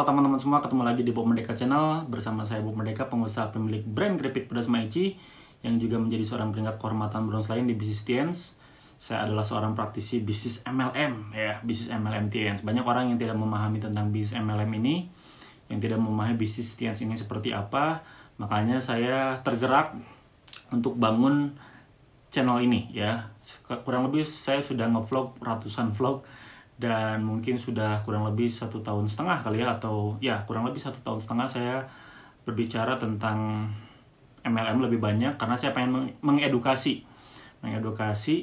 Halo teman-teman semua, ketemu lagi di Bob Merdeka Channel. Bersama saya Bob Merdeka, pengusaha pemilik brand keripik pedas Maici, yang juga menjadi seorang peringkat kehormatan bronze lain di bisnis TNS. Saya adalah seorang praktisi bisnis MLM, bisnis MLM TNS. Banyak orang yang tidak memahami tentang bisnis MLM ini, yang tidak memahami bisnis TNS ini seperti apa. Makanya saya tergerak untuk bangun channel ini ya. Kurang lebih saya sudah ngevlog ratusan vlog, dan mungkin sudah kurang lebih 1,5 tahun kali ya, atau ya kurang lebih 1,5 tahun saya berbicara tentang MLM lebih banyak, karena saya pengen mengedukasi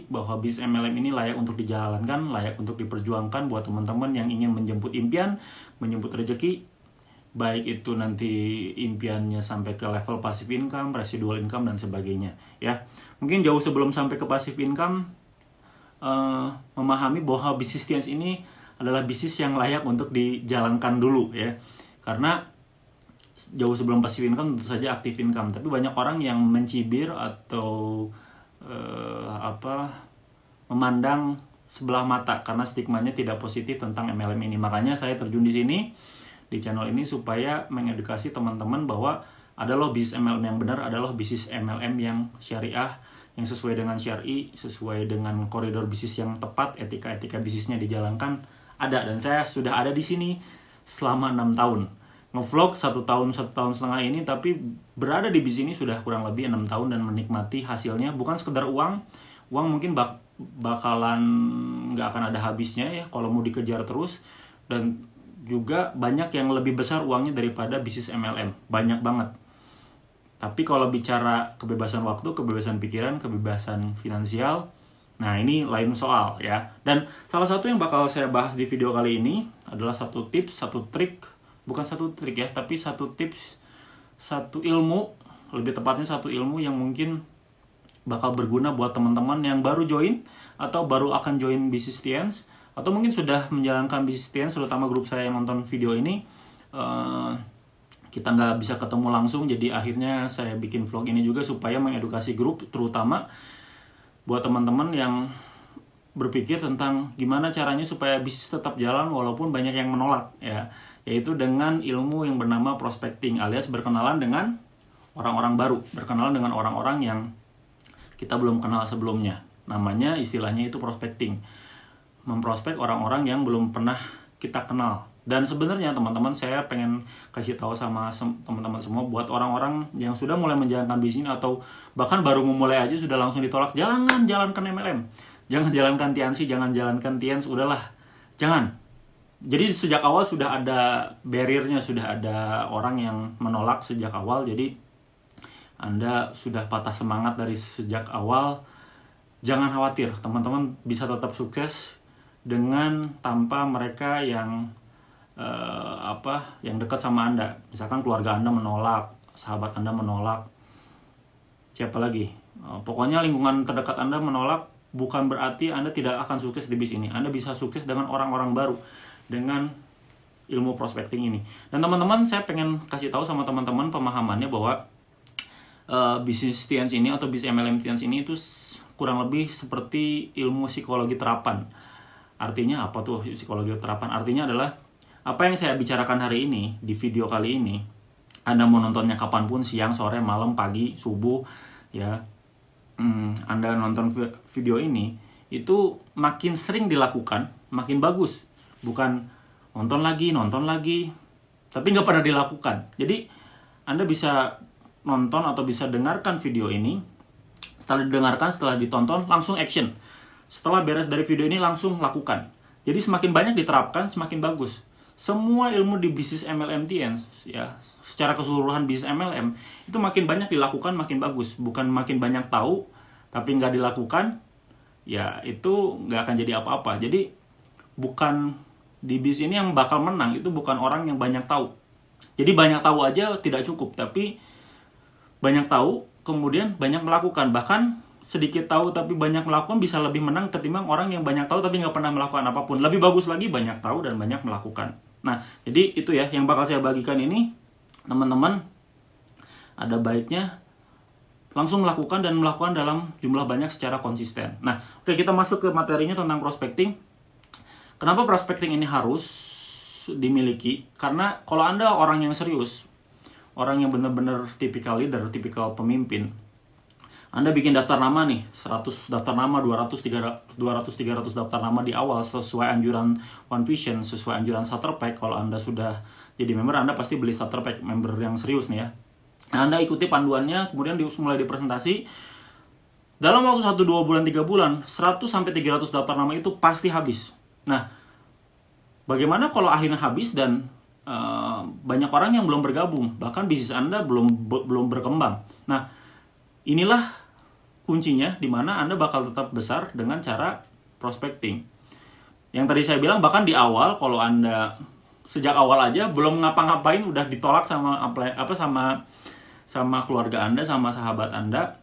bahwa bisnis MLM ini layak untuk dijalankan, layak untuk diperjuangkan buat teman-teman yang ingin menjemput impian, menjemput rezeki, baik itu nanti impiannya sampai ke level passive income, residual income, dan sebagainya ya. Mungkin jauh sebelum sampai ke passive income, memahami bahwa bisnis TNS ini adalah bisnis yang layak untuk dijalankan dulu ya. Karena jauh sebelum passive income tentu saja active income, tapi banyak orang yang mencibir atau memandang sebelah mata karena stigmanya tidak positif tentang MLM ini. Makanya saya terjun di sini di channel ini supaya mengedukasi teman-teman bahwa ada loh bisnis MLM yang benar, ada loh bisnis MLM yang syariah, yang sesuai dengan syar'i, sesuai dengan koridor bisnis yang tepat, etika-etika bisnisnya dijalankan ada. Dan saya sudah ada di sini selama 6 tahun. Ngevlog 1 tahun, 1,5 tahun ini, tapi berada di bisnis ini sudah kurang lebih 6 tahun dan menikmati hasilnya. Bukan sekedar uang mungkin bakalan nggak akan ada habisnya ya kalau mau dikejar terus. Dan juga banyak yang lebih besar uangnya daripada bisnis MLM, banyak banget. Tapi kalau bicara kebebasan waktu, kebebasan pikiran, kebebasan finansial, nah ini lain soal ya. Dan salah satu yang bakal saya bahas di video kali ini adalah satu tips, satu trik, bukan satu trik ya, tapi satu tips, satu ilmu, lebih tepatnya satu ilmu yang mungkin bakal berguna buat teman-teman yang baru join atau baru akan join bisnis TNS, atau mungkin sudah menjalankan bisnis TNS, terutama grup saya yang nonton video ini. Kita nggak bisa ketemu langsung, jadi akhirnya saya bikin vlog ini juga supaya mengedukasi grup, terutama buat teman-teman yang berpikir tentang gimana caranya supaya bisnis tetap jalan walaupun banyak yang menolak ya, yaitu dengan ilmu yang bernama prospecting, alias berkenalan dengan orang-orang baru, berkenalan dengan orang-orang yang kita belum kenal sebelumnya. Namanya, istilahnya itu prospecting, memprospek orang-orang yang belum pernah kita kenal. Dan sebenarnya teman-teman, saya pengen kasih tahu sama teman-teman semua, buat orang-orang yang sudah mulai menjalankan bisnis atau bahkan baru memulai aja sudah langsung ditolak, jangan jalankan MLM, jangan jalankan TNC, jangan jalankan TNS, udahlah, jangan. Jadi sejak awal sudah ada barriernya, sudah ada orang yang menolak sejak awal, jadi Anda sudah patah semangat dari sejak awal. Jangan khawatir, teman-teman bisa tetap sukses dengan tanpa mereka yang yang dekat sama Anda. Misalkan keluarga Anda menolak, sahabat Anda menolak, siapa lagi, pokoknya lingkungan terdekat Anda menolak, bukan berarti Anda tidak akan sukses di bisnis ini. Anda bisa sukses dengan orang-orang baru, dengan ilmu prospecting ini. Dan teman-teman, saya pengen kasih tahu sama teman-teman pemahamannya bahwa bisnis TNS ini atau bisnis MLM TNS ini itu kurang lebih seperti ilmu psikologi terapan. Artinya apa tuh psikologi terapan? Artinya adalah apa yang saya bicarakan hari ini di video kali ini, Anda mau nontonnya kapanpun, siang, sore, malam, pagi, subuh ya, Anda nonton video ini itu makin sering dilakukan makin bagus. Bukan nonton lagi tapi nggak pernah dilakukan. Jadi Anda bisa nonton atau bisa dengarkan video ini, setelah didengarkan, setelah ditonton, langsung action. Setelah beres dari video ini langsung lakukan. Jadi semakin banyak diterapkan, semakin bagus. Semua ilmu di bisnis MLM TNS ya, secara keseluruhan bisnis MLM itu makin banyak dilakukan makin bagus. Bukan makin banyak tahu tapi nggak dilakukan, ya itu nggak akan jadi apa-apa. Jadi bukan di bisnis ini yang bakal menang itu bukan orang yang banyak tahu. Jadi banyak tahu aja tidak cukup, tapi banyak tahu kemudian banyak melakukan. Bahkan sedikit tahu tapi banyak melakukan bisa lebih menang ketimbang orang yang banyak tahu tapi nggak pernah melakukan apapun. Lebih bagus lagi banyak tahu dan banyak melakukan. Nah, jadi itu ya yang bakal saya bagikan ini. Teman-teman, ada baiknya langsung melakukan dan melakukan dalam jumlah banyak secara konsisten. Nah, oke, kita masuk ke materinya tentang prospecting. Kenapa prospecting ini harus dimiliki, karena kalau Anda orang yang serius, orang yang benar-benar tipikal leader, tipikal pemimpin, Anda bikin daftar nama nih, 100 daftar nama, 200, 300 daftar nama di awal sesuai anjuran One Vision, sesuai anjuran starter pack. Kalau Anda sudah jadi member, Anda pasti beli starter pack member yang serius nih ya. Nah, Anda ikuti panduannya, kemudian mulai dipresentasi. Dalam waktu 1-2 bulan, 3 bulan, 100-300 daftar nama itu pasti habis. Nah, bagaimana kalau akhirnya habis dan banyak orang yang belum bergabung, bahkan bisnis Anda belum berkembang. Nah, inilah kuncinya di mana Anda bakal tetap besar dengan cara prospecting. Yang tadi saya bilang, bahkan di awal kalau Anda sejak awal aja belum ngapa-ngapain udah ditolak sama keluarga Anda, sama sahabat Anda.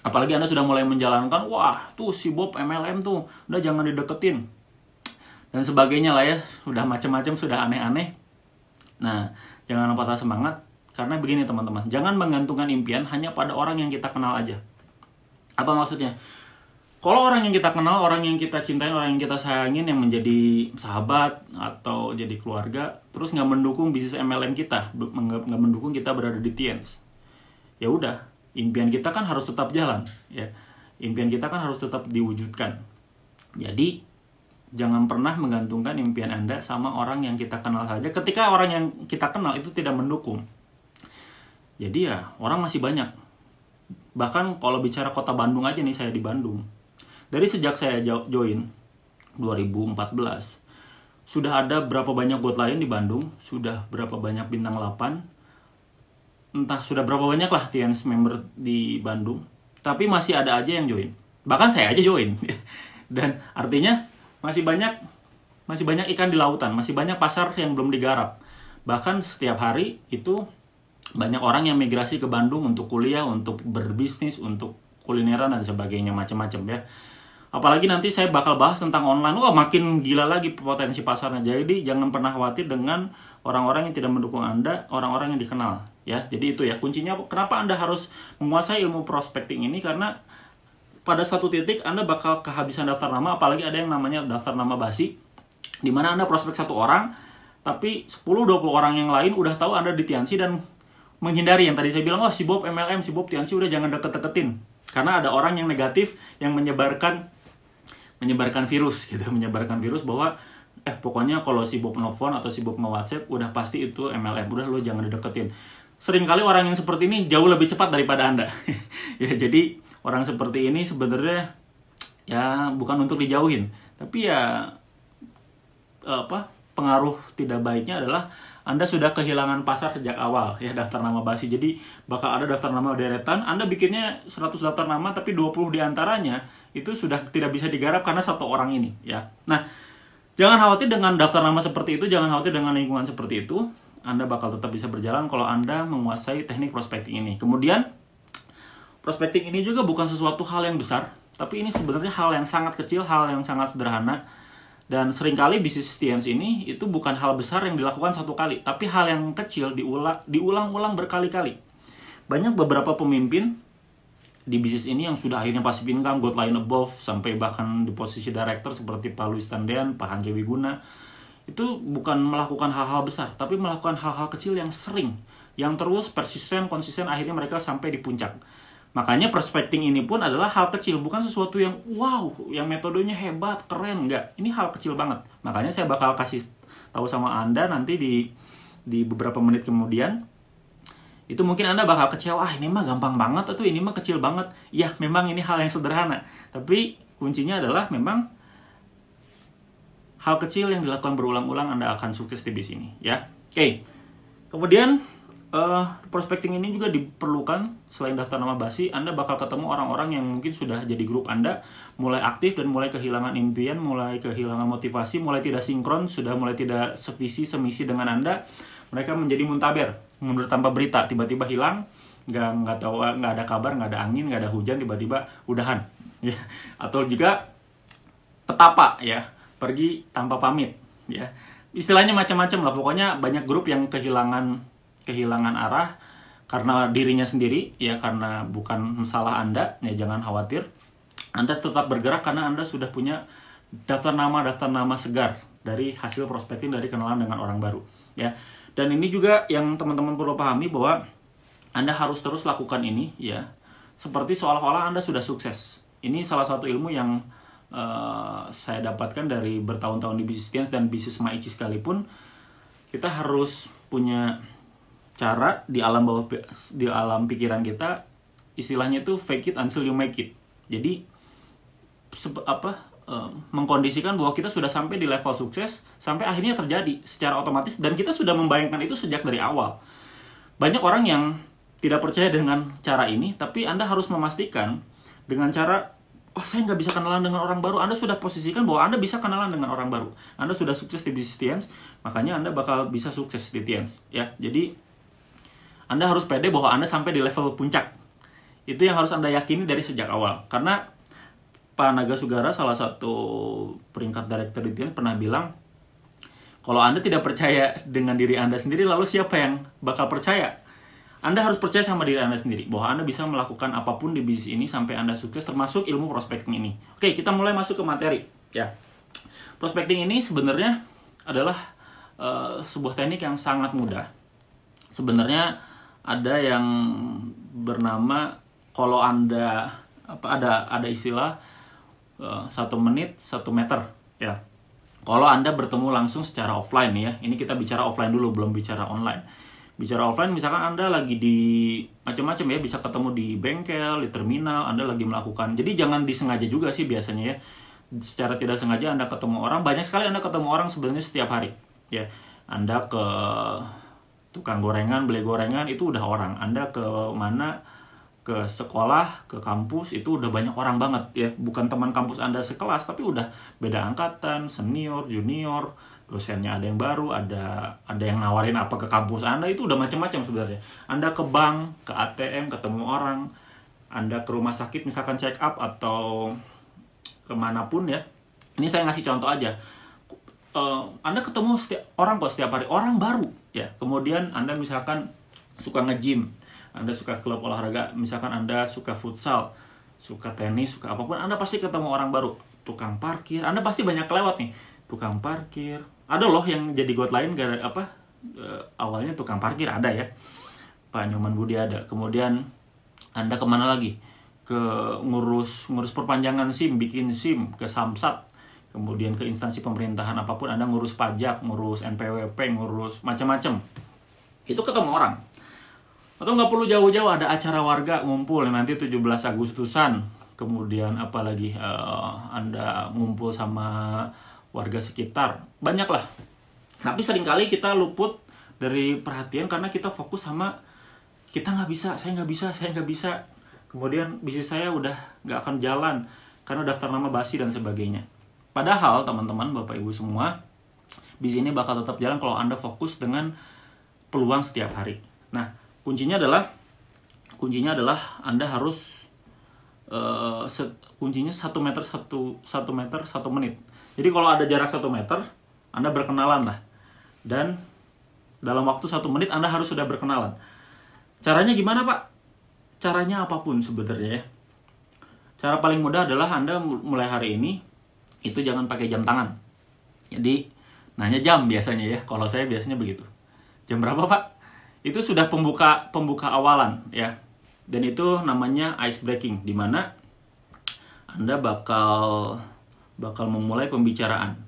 Apalagi Anda sudah mulai menjalankan, wah tuh si Bob MLM tuh, udah jangan dideketin dan sebagainya lah ya, sudah macam-macam, sudah aneh-aneh. Nah, jangan patah semangat, karena begini teman-teman, jangan menggantungkan impian hanya pada orang yang kita kenal aja. Apa maksudnya? Kalau orang yang kita kenal, orang yang kita cintai, orang yang kita sayangin, yang menjadi sahabat atau jadi keluarga, terus nggak mendukung bisnis MLM kita, nggak mendukung kita berada di TNS, ya udah, impian kita kan harus tetap jalan, ya. Impian kita kan harus tetap diwujudkan. Jadi jangan pernah menggantungkan impian Anda sama orang yang kita kenal saja. Ketika orang yang kita kenal itu tidak mendukung, jadi ya orang masih banyak. Bahkan kalau bicara kota Bandung aja nih, saya di Bandung. Dari sejak saya join 2014, sudah ada berapa banyak bot lain di Bandung, sudah berapa banyak bintang 8, entah sudah berapa banyak lah TNS member di Bandung, tapi masih ada aja yang join. Bahkan saya aja join. Dan artinya masih banyak ikan di lautan, masih banyak pasar yang belum digarap. Bahkan setiap hari itu banyak orang yang migrasi ke Bandung untuk kuliah, untuk berbisnis, untuk kulineran dan sebagainya, macam-macam ya. Apalagi nanti saya bakal bahas tentang online. Wah, makin gila lagi potensi pasarnya. Jadi jangan pernah khawatir dengan orang-orang yang tidak mendukung Anda, orang-orang yang dikenal ya. Jadi itu ya kuncinya, kenapa Anda harus menguasai ilmu prospecting ini, karena pada satu titik Anda bakal kehabisan daftar nama, apalagi ada yang namanya daftar nama basi, di mana Anda prospek satu orang, tapi 10-20 orang yang lain udah tahu Anda di TNC dan menghindari. Yang tadi saya bilang, si Bob MLM, si Bob TNC, udah jangan deket-deketin. Karena ada orang yang negatif yang menyebarkan virus gitu, menyebarkan virus bahwa pokoknya kalau si Bob nelfon atau si Bob nge-WhatsApp udah pasti itu MLM, udah lo jangan dideketin. Seringkali orang yang seperti ini jauh lebih cepat daripada Anda. Ya, jadi orang seperti ini sebenarnya ya bukan untuk dijauhin, tapi ya pengaruh tidak baiknya adalah Anda sudah kehilangan pasar sejak awal ya, daftar nama basi. Jadi bakal ada daftar nama deretan, Anda bikinnya 100 daftar nama tapi 20 diantaranya itu sudah tidak bisa digarap karena satu orang ini ya. Nah, jangan khawatir dengan daftar nama seperti itu, jangan khawatir dengan lingkungan seperti itu. Anda bakal tetap bisa berjalan kalau Anda menguasai teknik prospecting ini. Kemudian prospecting ini juga bukan sesuatu hal yang besar, tapi ini sebenarnya hal yang sangat kecil, hal yang sangat sederhana. Dan seringkali bisnis TNS ini itu bukan hal besar yang dilakukan satu kali, tapi hal yang kecil diulang-ulang berkali-kali. Banyak beberapa pemimpin di bisnis ini yang sudah akhirnya passive income, God line above, sampai bahkan di posisi director seperti Pak Luis Tandean, Pak Andre Wiguna, itu bukan melakukan hal-hal besar, tapi melakukan hal-hal kecil yang sering, yang terus persisten, konsisten, akhirnya mereka sampai di puncak. Makanya prospecting ini pun adalah hal kecil, bukan sesuatu yang wow, yang metodenya hebat, keren, enggak. Ini hal kecil banget. Makanya saya bakal kasih tahu sama Anda nanti di beberapa menit kemudian. Itu mungkin Anda bakal kecewa, ini mah gampang banget, atau ini mah kecil banget. Ya, memang ini hal yang sederhana. Tapi kuncinya adalah memang hal kecil yang dilakukan berulang-ulang, Anda akan sukses di bisnis ini, ya. Oke. Kemudian prospecting ini juga diperlukan selain daftar nama basi. Anda bakal ketemu orang-orang yang mungkin sudah jadi grup Anda, mulai aktif dan mulai kehilangan impian, mulai kehilangan motivasi, mulai tidak sinkron, sudah mulai tidak sevisi semisi dengan Anda. Mereka menjadi muntaber, mundur tanpa berita, tiba-tiba hilang, nggak tahu, nggak ada kabar, nggak ada angin, nggak ada hujan, tiba-tiba udahan, ya. Atau juga petapa, ya, pergi tanpa pamit, ya. Istilahnya macam-macam lah. Pokoknya banyak grup yang kehilangan arah karena dirinya sendiri, ya, karena bukan salah Anda, ya. Jangan khawatir, Anda tetap bergerak karena Anda sudah punya daftar nama segar, dari hasil prospecting dari kenalan dengan orang baru ya. Dan ini juga yang teman-teman perlu pahami bahwa Anda harus terus lakukan ini ya, seperti seolah-olah Anda sudah sukses. Ini salah satu ilmu yang saya dapatkan dari bertahun-tahun di bisnis Tians dan bisnis Maichi sekalipun. Kita harus punya cara di alam bawah, di alam pikiran kita, istilahnya itu fake it until you make it. Jadi mengkondisikan bahwa kita sudah sampai di level sukses sampai akhirnya terjadi secara otomatis, dan kita sudah membayangkan itu sejak dari awal. Banyak orang yang tidak percaya dengan cara ini, tapi Anda harus memastikan dengan cara, saya nggak bisa kenalan dengan orang baru. Anda sudah posisikan bahwa Anda bisa kenalan dengan orang baru. Anda sudah sukses di bisnis Tians, makanya Anda bakal bisa sukses di Tians ya. Jadi Anda harus pede bahwa Anda sampai di level puncak. Itu yang harus Anda yakini dari sejak awal. Karena Pak Naga Sugara, salah satu peringkat direktur di Tians, pernah bilang, kalau Anda tidak percaya dengan diri Anda sendiri, lalu siapa yang bakal percaya? Anda harus percaya sama diri Anda sendiri, bahwa Anda bisa melakukan apapun di bisnis ini sampai Anda sukses, termasuk ilmu prospecting ini. Oke, kita mulai masuk ke materi. Ya, prospecting ini sebenarnya adalah sebuah teknik yang sangat mudah. Sebenarnya ada yang bernama, kalau Anda ada istilah 1 menit 1 meter. Ya, kalau Anda bertemu langsung secara offline ya. Ini kita bicara offline dulu, belum bicara online. Bicara offline, misalkan Anda lagi di macam-macam ya, bisa ketemu di bengkel, di terminal, Anda lagi melakukan. Jadi jangan disengaja juga sih biasanya ya. Secara tidak sengaja Anda ketemu orang, banyak sekali Anda ketemu orang sebenarnya setiap hari. Ya, Anda ke tukang gorengan, beli gorengan, itu udah orang. Anda ke mana? Ke sekolah, ke kampus, itu udah banyak orang banget ya. Bukan teman kampus Anda sekelas, tapi udah beda angkatan, senior, junior, dosennya ada yang baru, ada yang nawarin apa ke kampus Anda, itu udah macam-macam sebenarnya. Anda ke bank, ke ATM, ketemu orang, Anda ke rumah sakit misalkan check up atau kemanapun ya. Ini saya ngasih contoh aja. Anda ketemu setiap hari, orang baru ya. Kemudian Anda misalkan suka nge-gym, Anda suka klub olahraga, misalkan Anda suka futsal, suka tenis, suka apapun, Anda pasti ketemu orang baru. Tukang parkir, Anda pasti banyak kelewat nih. Tukang parkir, ada loh yang jadi god lain awalnya tukang parkir, ada ya, Pak Nyoman Budi ada. Kemudian Anda kemana lagi? Ke ngurus perpanjangan SIM, bikin SIM, ke Samsat, kemudian ke instansi pemerintahan apapun, Anda ngurus pajak, ngurus NPWP, ngurus macam-macam. Itu ketemu orang. Atau nggak perlu jauh-jauh, ada acara warga ngumpul nanti 17 Agustusan, kemudian apalagi Anda ngumpul sama warga sekitar, banyak lah. Tapi seringkali kita luput dari perhatian karena kita fokus sama kita nggak bisa, saya nggak bisa. Kemudian bisnis saya udah nggak akan jalan karena daftar nama basi dan sebagainya. Padahal teman-teman, Bapak Ibu semua, bisnis ini bakal tetap jalan kalau Anda fokus dengan peluang setiap hari. Nah, kuncinya adalah Anda harus kuncinya 1 meter 1 menit. Jadi kalau ada jarak 1 meter, Anda berkenalan lah. Dan dalam waktu 1 menit Anda harus sudah berkenalan. Caranya gimana, Pak? Caranya apapun sebenarnya ya. Cara paling mudah adalah Anda mulai hari ini, itu jangan pakai jam tangan. Jadi, nanya jam biasanya ya. Kalau saya biasanya begitu. Jam berapa, Pak? Itu sudah pembuka awalan ya. Dan itu namanya ice breaking, di mana Anda bakal memulai pembicaraan.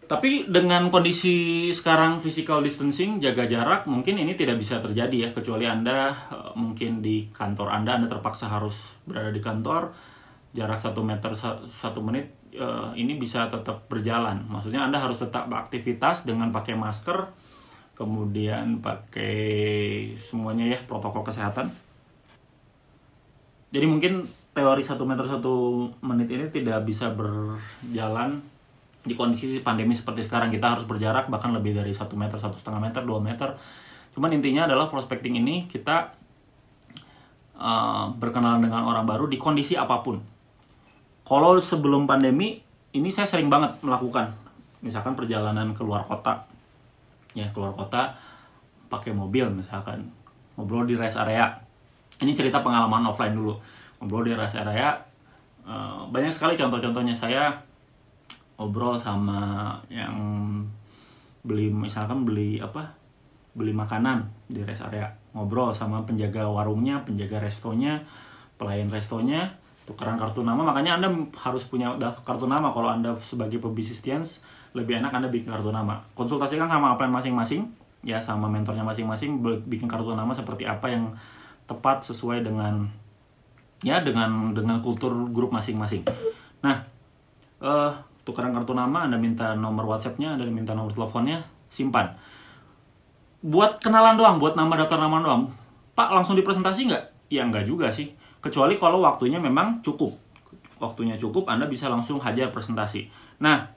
Tapi dengan kondisi sekarang physical distancing, jaga jarak, mungkin ini tidak bisa terjadi ya, kecuali Anda mungkin di kantor Anda terpaksa harus berada di kantor, jarak 1 meter 1 menit, ini bisa tetap berjalan. Maksudnya Anda harus tetap beraktivitas dengan pakai masker, kemudian pakai semuanya ya, protokol kesehatan. Jadi mungkin teori 1 meter 1 menit ini tidak bisa berjalan di kondisi pandemi seperti sekarang. Kita harus berjarak bahkan lebih dari 1 meter, 1,5 meter, 2 meter. Cuman intinya adalah prospecting ini kita berkenalan dengan orang baru di kondisi apapun. Kalau sebelum pandemi, ini saya sering banget melakukan. Misalkan perjalanan keluar kota. Ya, keluar kota pakai mobil misalkan. Ngobrol di rest area. Ini cerita pengalaman offline dulu. Ngobrol di rest area, banyak sekali contoh-contohnya. Saya ngobrol sama yang misalkan beli makanan di rest area, ngobrol sama penjaga warungnya, penjaga restonya, pelayan restonya, tukeran kartu nama. Makanya Anda harus punya kartu nama. Kalau Anda sebagai pebisnis Tians, lebih enak Anda bikin kartu nama. Konsultasikan sama upline masing-masing, ya, sama mentornya masing-masing, bikin kartu nama seperti apa yang tepat sesuai dengan kultur grup masing-masing. Nah, tukeran kartu nama, Anda minta nomor WhatsApp-nya, Anda minta nomor teleponnya, simpan. Buat kenalan doang, buat nama daftar nama doang. Pak, langsung dipresentasi nggak? Ya nggak juga sih. Kecuali kalau waktunya memang cukup. Waktunya cukup, Anda bisa langsung hajar presentasi. Nah,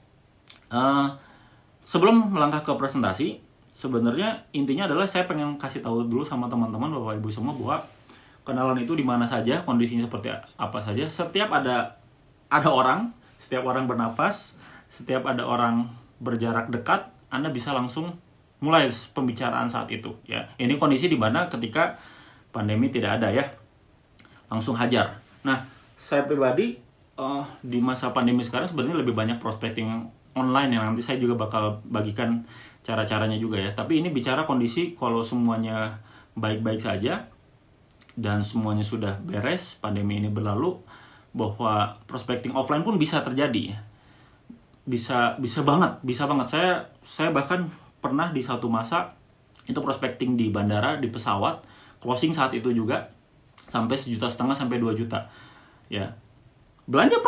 sebelum melangkah ke presentasi, sebenarnya intinya adalah saya pengen kasih tahu dulu sama teman-teman, Bapak Ibu semua, bahwa kenalan itu di mana saja, kondisinya seperti apa saja. Setiap ada orang, setiap orang bernapas, setiap ada orang berjarak dekat, Anda bisa langsung mulai pembicaraan saat itu, ya. Ini kondisi di mana ketika pandemi tidak ada, ya. Langsung hajar. Nah, saya pribadi di masa pandemi sekarang sebenarnya lebih banyak prospecting online, yang nanti saya juga bakal bagikan cara-caranya juga, ya. Tapi ini bicara kondisi kalau semuanya baik-baik saja dan semuanya sudah beres, pandemi ini berlalu, bahwa prospecting offline pun bisa terjadi, ya. Bisa banget. Saya bahkan pernah di satu masa itu prospecting di bandara, di pesawat, closing saat itu juga sampai 1,5 juta sampai 2 juta, ya. Belanja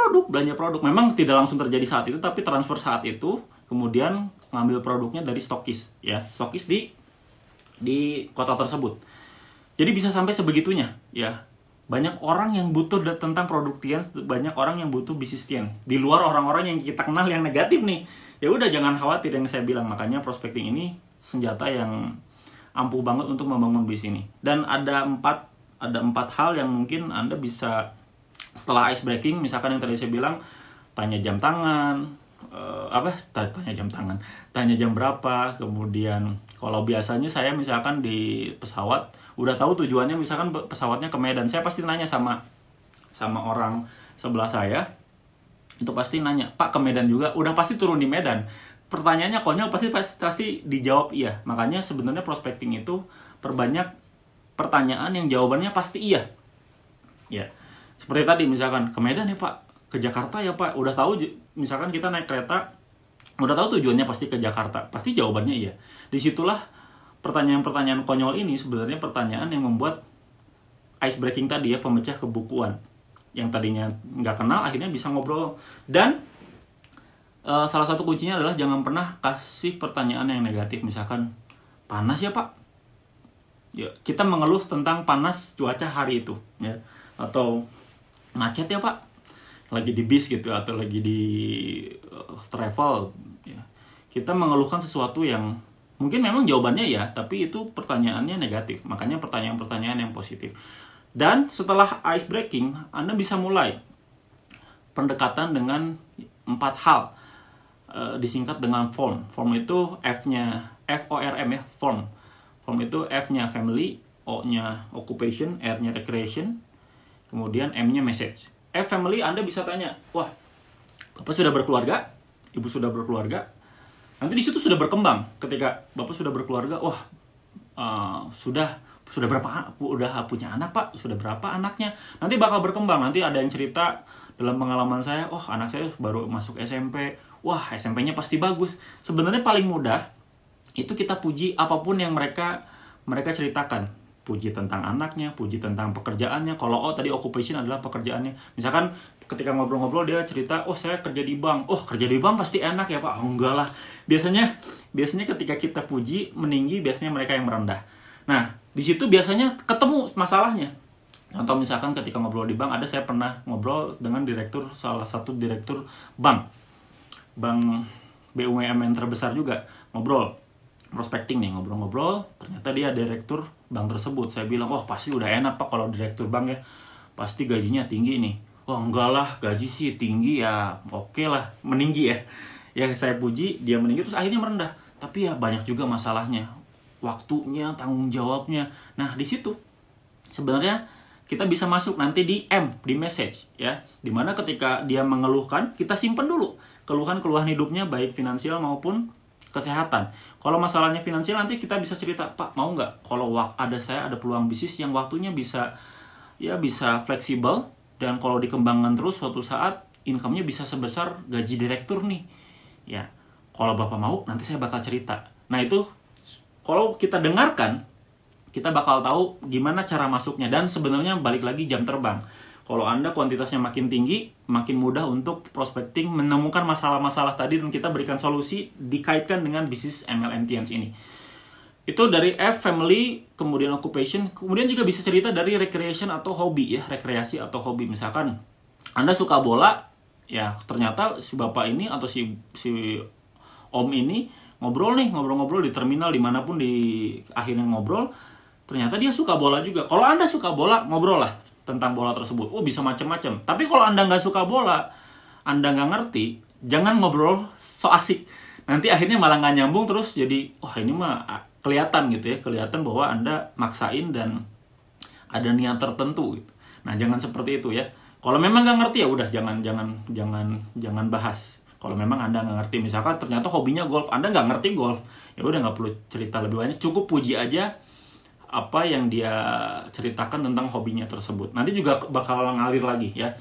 produk memang tidak langsung terjadi saat itu, tapi transfer saat itu, kemudian ngambil produknya dari stokis, ya, stokis di kota tersebut. Jadi bisa sampai sebegitunya, ya. Banyak orang yang butuh tentang produk Tians, banyak orang yang butuh bisnis Tians. Di luar orang-orang yang kita kenal yang negatif nih. Ya udah, jangan khawatir yang saya bilang. Makanya prospecting ini senjata yang ampuh banget untuk membangun bisnis ini. Dan ada empat hal yang mungkin Anda bisa, setelah ice breaking, misalkan yang tadi saya bilang, tanya jam tangan, tanya jam berapa. Kemudian kalau biasanya saya misalkan di pesawat udah tahu tujuannya, misalkan pesawatnya ke Medan, saya pasti nanya sama orang sebelah saya, itu pasti nanya, Pak, ke Medan juga? Udah pasti turun di Medan. Pertanyaannya konyol, pasti dijawab iya. Makanya sebenarnya prospecting itu perbanyak pertanyaan yang jawabannya pasti iya, ya. Seperti tadi, misalkan ke Medan ya Pak, ke Jakarta ya Pak. Udah tahu, misalkan kita naik kereta, udah tahu tujuannya pasti ke Jakarta, pasti jawabannya iya. Disitulah pertanyaan-pertanyaan konyol ini sebenarnya pertanyaan yang membuat ice breaking tadi, ya, pemecah kebukuan. Yang tadinya nggak kenal akhirnya bisa ngobrol. Dan salah satu kuncinya adalah jangan pernah kasih pertanyaan yang negatif. Misalkan, panas ya Pak? Ya, kita mengeluh tentang panas cuaca hari itu, ya. Atau macet ya Pak? Lagi di bis gitu, atau lagi di travel, ya. Kita mengeluhkan sesuatu yang mungkin memang jawabannya ya, tapi itu pertanyaannya negatif. Makanya pertanyaan-pertanyaan yang positif. Dan setelah ice breaking, Anda bisa mulai pendekatan dengan 4 hal. Disingkat dengan form. Form itu F-nya, FORM, ya, form. Form itu F-nya family, O-nya occupation, R-nya recreation, kemudian M-nya message. F family, Anda bisa tanya, wah, Bapak sudah berkeluarga? Ibu sudah berkeluarga? Nanti di situ sudah berkembang. Ketika Bapak sudah berkeluarga, wah, sudah berapa, udah punya anak Pak? Sudah berapa anaknya? Nanti bakal berkembang. Nanti ada yang cerita, dalam pengalaman saya, oh, anak saya baru masuk SMP. Wah, SMP-nya pasti bagus. Sebenarnya paling mudah itu kita puji apapun yang mereka ceritakan. Puji tentang anaknya, puji tentang pekerjaannya. Kalau tadi occupation adalah pekerjaannya. Misalkan ketika ngobrol-ngobrol dia cerita, oh, saya kerja di bank. Oh, kerja di bank pasti enak ya Pak? Oh, enggak lah. Biasanya ketika kita puji meninggi, biasanya mereka yang merendah. Nah, di situ biasanya ketemu masalahnya. Atau misalkan ketika ngobrol di bank, saya pernah ngobrol dengan salah satu direktur bank BUMN terbesar juga, ngobrol prospecting nih, ngobrol-ngobrol, ternyata dia direktur bank tersebut. Saya bilang, wah, pasti udah enak Pak kalau direktur bank, ya, pasti gajinya tinggi nih. Wah, enggak lah, gaji sih tinggi ya, oke lah, meninggi ya. Ya, saya puji, dia meninggi, terus akhirnya merendah. Tapi ya banyak juga masalahnya, waktunya, tanggung jawabnya. Nah, di situ sebenarnya kita bisa masuk nanti di M, di message, ya. Dimana ketika dia mengeluhkan, kita simpen dulu. keluhan-keluhan hidupnya, baik finansial maupun kesehatan. Kalau masalahnya finansial, nanti kita bisa cerita, Pak, mau nggak kalau saya ada peluang bisnis yang waktunya bisa fleksibel, dan kalau dikembangkan terus suatu saat income-nya bisa sebesar gaji direktur nih. Ya, kalau Bapak mau, nanti saya bakal cerita. Nah, itu kalau kita dengarkan, kita bakal tahu gimana cara masuknya. Dan sebenarnya balik lagi jam terbang. Kalau Anda kuantitasnya makin tinggi, makin mudah untuk prospecting, menemukan masalah-masalah tadi, dan kita berikan solusi dikaitkan dengan bisnis MLM Tians ini. Itu dari F, family, kemudian occupation, kemudian juga bisa cerita dari recreation atau hobi ya, rekreasi atau hobi. Misalkan Anda suka bola, ya ternyata si bapak ini atau si om ini ngobrol-ngobrol di terminal, dimanapun di akhirnya ngobrol, ternyata dia suka bola juga. Kalau Anda suka bola, ngobrol lah tentang bola tersebut. Bisa macam-macam. Tapi kalau Anda nggak suka bola, Anda nggak ngerti, jangan ngobrol so asik. Nanti akhirnya malah nggak nyambung, terus jadi, ini mah kelihatan gitu ya, kelihatan bahwa Anda maksain dan ada niat tertentu gitu. Nah, jangan seperti itu ya. Kalau memang nggak ngerti, ya udah jangan bahas. Kalau memang Anda nggak ngerti, misalkan ternyata hobinya golf, Anda nggak ngerti golf, ya udah nggak perlu cerita lebih banyak, cukup puji aja apa yang dia ceritakan tentang hobinya tersebut. Nanti juga bakal ngalir lagi ya.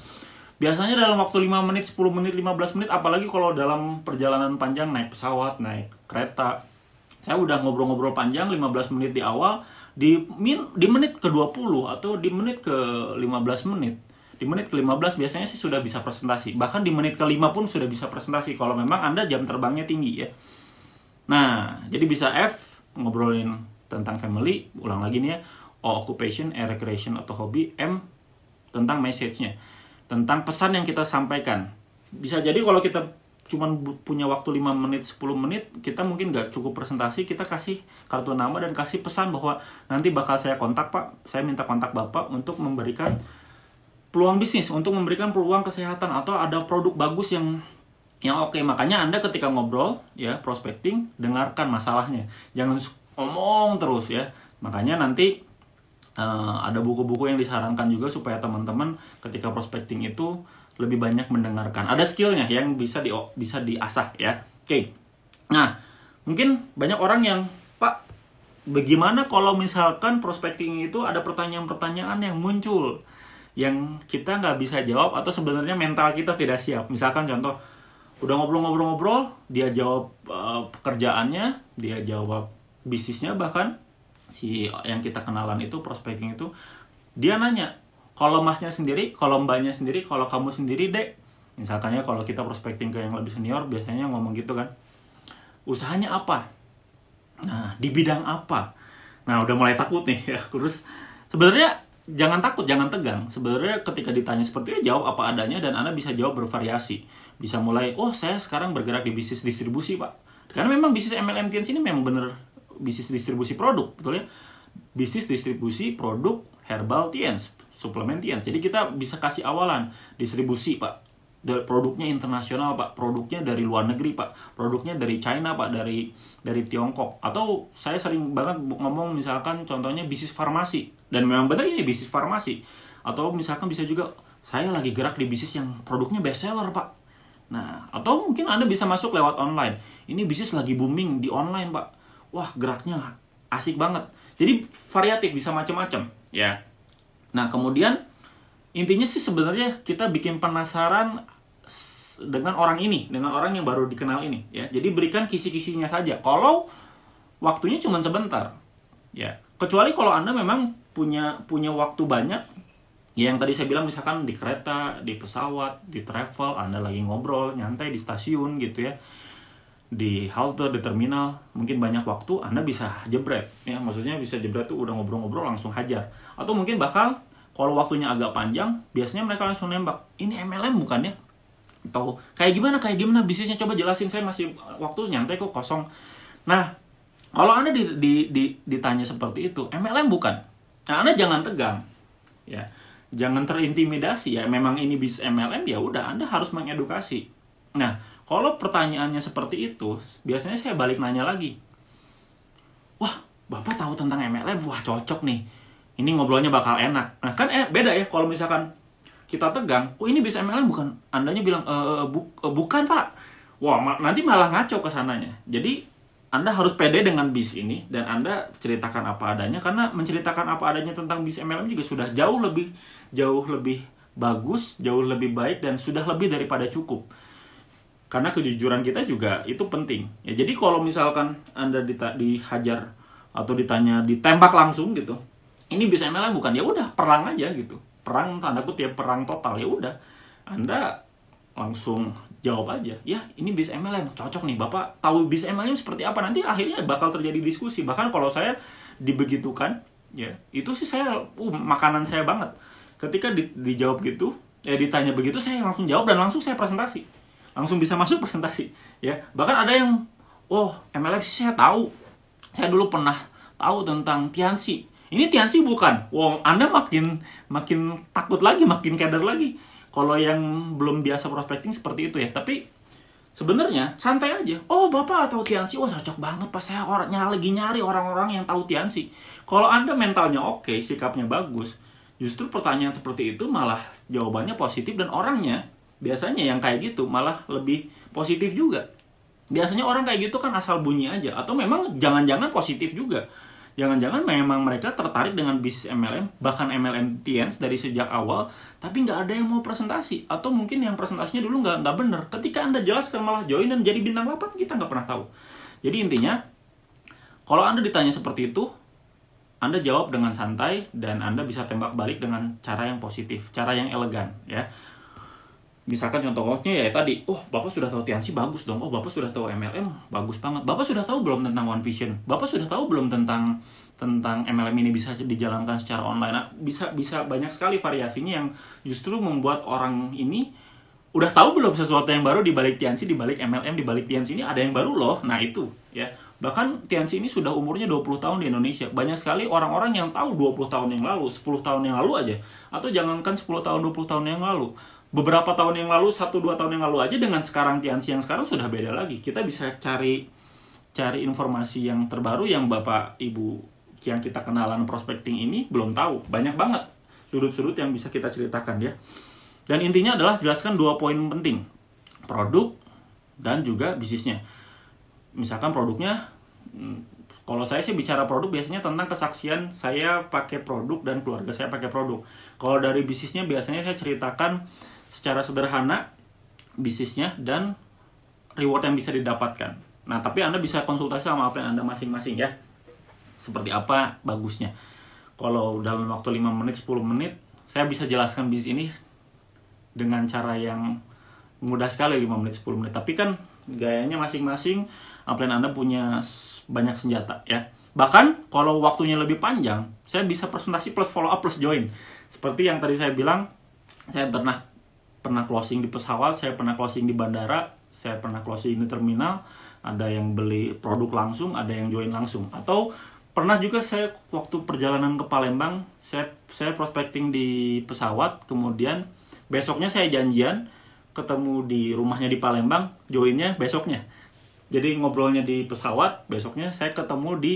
Biasanya dalam waktu 5 menit, 10 menit, 15 menit, apalagi kalau dalam perjalanan panjang, naik pesawat, naik kereta, saya udah ngobrol-ngobrol panjang 15 menit di awal, di menit ke-20 atau di menit ke-15 menit. Di menit ke-15 biasanya sih sudah bisa presentasi. Bahkan di menit ke-5 pun sudah bisa presentasi kalau memang Anda jam terbangnya tinggi ya. Nah, jadi bisa F, ngobrolin tentang family, ulang lagi nih ya. O, occupation, E, recreation atau hobi. M, tentang message-nya, tentang pesan yang kita sampaikan. Bisa jadi kalau kita cuman punya waktu 5 menit, 10 menit, kita mungkin nggak cukup presentasi, kita kasih kartu nama dan kasih pesan bahwa nanti bakal saya kontak Pak, saya minta kontak Bapak untuk memberikan peluang bisnis, untuk memberikan peluang kesehatan, atau ada produk bagus yang oke. Makanya Anda ketika ngobrol ya, prospecting, dengarkan masalahnya, jangan ngomong terus ya. Makanya nanti ada buku-buku yang disarankan juga supaya teman-teman ketika prospecting itu lebih banyak mendengarkan. Ada skillnya yang bisa diasah ya. Oke. Nah, mungkin banyak orang yang, Pak, bagaimana kalau misalkan prospecting itu ada pertanyaan-pertanyaan yang muncul yang kita nggak bisa jawab, atau sebenarnya mental kita tidak siap. Misalkan contoh, udah ngobrol-ngobrol, dia jawab pekerjaannya, dia jawab bisnisnya, bahkan si yang kita kenalan itu, prospecting itu, dia nanya, kalau masnya sendiri, kalau mbaknya sendiri, kalau kamu sendiri dek, misalkan ya, kalau kita prospecting ke yang lebih senior biasanya ngomong gitu kan, usahanya apa, nah di bidang apa. Nah, udah mulai takut nih ya. Terus sebenarnya jangan takut, jangan tegang. Sebenarnya ketika ditanya seperti itu, jawab apa adanya, dan Anda bisa jawab bervariasi. Bisa mulai, saya sekarang bergerak di bisnis distribusi Pak, karena memang bisnis MLM Tians ini memang bener bisnis distribusi produk, betul ya, bisnis distribusi produk herbal Tians, suplemen Tians. Jadi kita bisa kasih awalan distribusi Pak, produknya internasional Pak, produknya dari luar negeri Pak, produknya dari China Pak, dari Tiongkok. Atau saya sering banget ngomong misalkan contohnya bisnis farmasi, dan memang benar ini bisnis farmasi. Atau misalkan bisa juga, saya lagi gerak di bisnis yang produknya best seller Pak. Nah, atau mungkin Anda bisa masuk lewat online, ini bisnis lagi booming di online Pak, wah geraknya asik banget. Jadi variatif, bisa macam-macam ya. Nah, kemudian intinya sih sebenarnya kita bikin penasaran dengan orang ini, dengan orang yang baru dikenal ini ya. Jadi berikan kisi-kisinya saja. Kalau waktunya cuma sebentar ya. Kecuali kalau Anda memang punya waktu banyak, ya yang tadi saya bilang, misalkan di kereta, di pesawat, di travel, Anda lagi ngobrol nyantai di stasiun gitu ya, di halte, di terminal, mungkin banyak waktu, Anda bisa jebret ya. Maksudnya bisa jebret tuh udah ngobrol-ngobrol langsung hajar. Atau mungkin bakal kalau waktunya agak panjang, biasanya mereka langsung nembak, ini MLM bukan ya? Atau kayak gimana bisnisnya, coba jelasin, saya masih waktu nyantai kok, kosong. Nah, kalau Anda ditanya seperti itu, MLM bukan? Nah, Anda jangan tegang ya, jangan terintimidasi ya. Memang ini bisnis MLM, ya udah, Anda harus mengedukasi. Nah, kalau pertanyaannya seperti itu, biasanya saya balik nanya lagi, wah Bapak tahu tentang MLM, wah cocok nih, ini ngobrolnya bakal enak. Nah kan beda ya, kalau misalkan kita tegang, ini bisnis MLM bukan, Andanya bilang bukan Pak, wah nanti malah ngaco ke sananya. Jadi Anda harus pede dengan bis ini dan Anda ceritakan apa adanya, karena menceritakan apa adanya tentang bis MLM juga sudah jauh lebih bagus, jauh lebih baik, dan sudah lebih daripada cukup. Karena kejujuran kita juga itu penting. Ya, jadi kalau misalkan Anda dihajar atau ditembak langsung gitu, ini bis MLM bukan, ya udah perang aja gitu. Perang tanda kutip, ya perang total, ya udah. Anda langsung jawab aja, ya ini bis MLM cocok nih, Bapak tahu bis MLM seperti apa, nanti akhirnya bakal terjadi diskusi. Bahkan kalau saya dibegitukan, ya itu sih saya makanan saya banget. Ketika dijawab gitu, ditanya begitu, saya langsung jawab dan langsung saya presentasi, langsung bisa masuk presentasi, ya. Bahkan ada yang, oh MLM sih saya tahu, saya dulu pernah tahu tentang Tianxi. Ini Tianxi bukan, wong Anda makin takut lagi, makin keder lagi. Kalau yang belum biasa prospecting seperti itu ya. Tapi sebenarnya santai aja. Oh Bapak tahu Tianxi, wah cocok banget pas saya lagi nyari orang-orang yang tahu Tianxi. Kalau Anda mentalnya oke, sikapnya bagus, justru pertanyaan seperti itu malah jawabannya positif, dan orangnya biasanya yang kayak gitu malah lebih positif juga. Biasanya orang kayak gitu kan asal bunyi aja, atau memang jangan-jangan positif juga. Jangan-jangan memang mereka tertarik dengan bisnis MLM, bahkan MLM Tianx dari sejak awal, tapi nggak ada yang mau presentasi. Atau mungkin yang presentasinya dulu nggak bener. Ketika Anda jelaskan malah join dan jadi bintang 8, kita nggak pernah tahu. Jadi intinya, kalau Anda ditanya seperti itu, Anda jawab dengan santai, dan Anda bisa tembak balik dengan cara yang positif, cara yang elegan, ya. Misalkan contohnya ya tadi, oh Bapak sudah tahu Tianxi, bagus dong. Oh Bapak sudah tahu MLM, bagus banget. Bapak sudah tahu belum tentang One Vision? Bapak sudah tahu belum tentang MLM ini bisa dijalankan secara online? Nah, bisa banyak sekali variasinya yang justru membuat orang ini udah tahu belum sesuatu yang baru di balik Tianxi, di balik MLM, di balik Tianxi ini ada yang baru loh. Nah itu ya. Bahkan Tianxi ini sudah umurnya 20 tahun di Indonesia. Banyak sekali orang-orang yang tahu 20 tahun yang lalu, 10 tahun yang lalu aja. Atau jangankan 10 tahun, 20 tahun yang lalu. Beberapa tahun yang lalu, 1-2 tahun yang lalu aja dengan sekarang Tianxi yang sekarang sudah beda lagi. Kita bisa cari informasi yang terbaru yang Bapak Ibu yang kita kenalan prospecting ini belum tahu. Banyak banget sudut-sudut yang bisa kita ceritakan ya. Dan intinya adalah jelaskan 2 poin penting. Produk dan juga bisnisnya. Misalkan produknya, kalau saya sih bicara produk biasanya tentang kesaksian saya pakai produk dan keluarga saya pakai produk. Kalau dari bisnisnya biasanya saya ceritakan secara sederhana bisnisnya dan reward yang bisa didapatkan. Nah, tapi Anda bisa konsultasi sama apa yang Anda masing-masing ya. Seperti apa bagusnya. Kalau dalam waktu 5 menit, 10 menit, saya bisa jelaskan bisnis ini dengan cara yang mudah sekali, 5 menit, 10 menit. Tapi kan gayanya masing-masing, upline Anda punya banyak senjata ya. Bahkan kalau waktunya lebih panjang, saya bisa presentasi plus follow up plus join. Seperti yang tadi saya bilang, saya pernah closing di pesawat, saya pernah closing di bandara, saya pernah closing di terminal, ada yang beli produk langsung, ada yang join langsung. Atau pernah juga saya waktu perjalanan ke Palembang, saya prospecting di pesawat, kemudian besoknya saya janjian ketemu di rumahnya di Palembang, joinnya besoknya. Jadi ngobrolnya di pesawat, besoknya saya ketemu di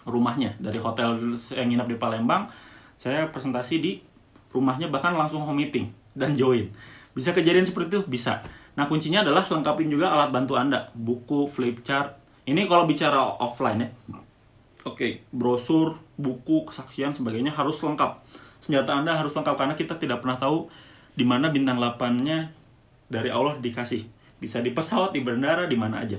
rumahnya. Dari hotel saya nginap di Palembang, saya presentasi di rumahnya, bahkan langsung home meeting dan join. Bisa kejadian seperti itu? Bisa. Nah, kuncinya adalah lengkapin juga alat bantu Anda. Buku, flip chart. Ini kalau bicara offline ya. Oke, brosur, buku, kesaksian, sebagainya harus lengkap. Senjata Anda harus lengkap, karena kita tidak pernah tahu di mana bintang 8-nya dari Allah dikasih. Bisa di pesawat, di bandara, di mana aja.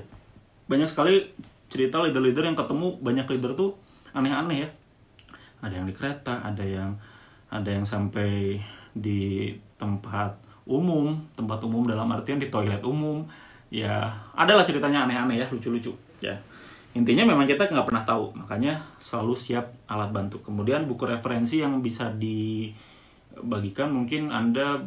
Banyak sekali cerita leader-leader yang ketemu, banyak leader tuh aneh-aneh ya. Ada yang di kereta, ada yang sampai di tempat umum dalam artian di toilet umum. Ya, adalah ceritanya aneh-aneh ya, lucu-lucu ya. Intinya memang kita nggak pernah tahu, makanya selalu siap alat bantu. Kemudian buku referensi yang bisa dibagikan, mungkin Anda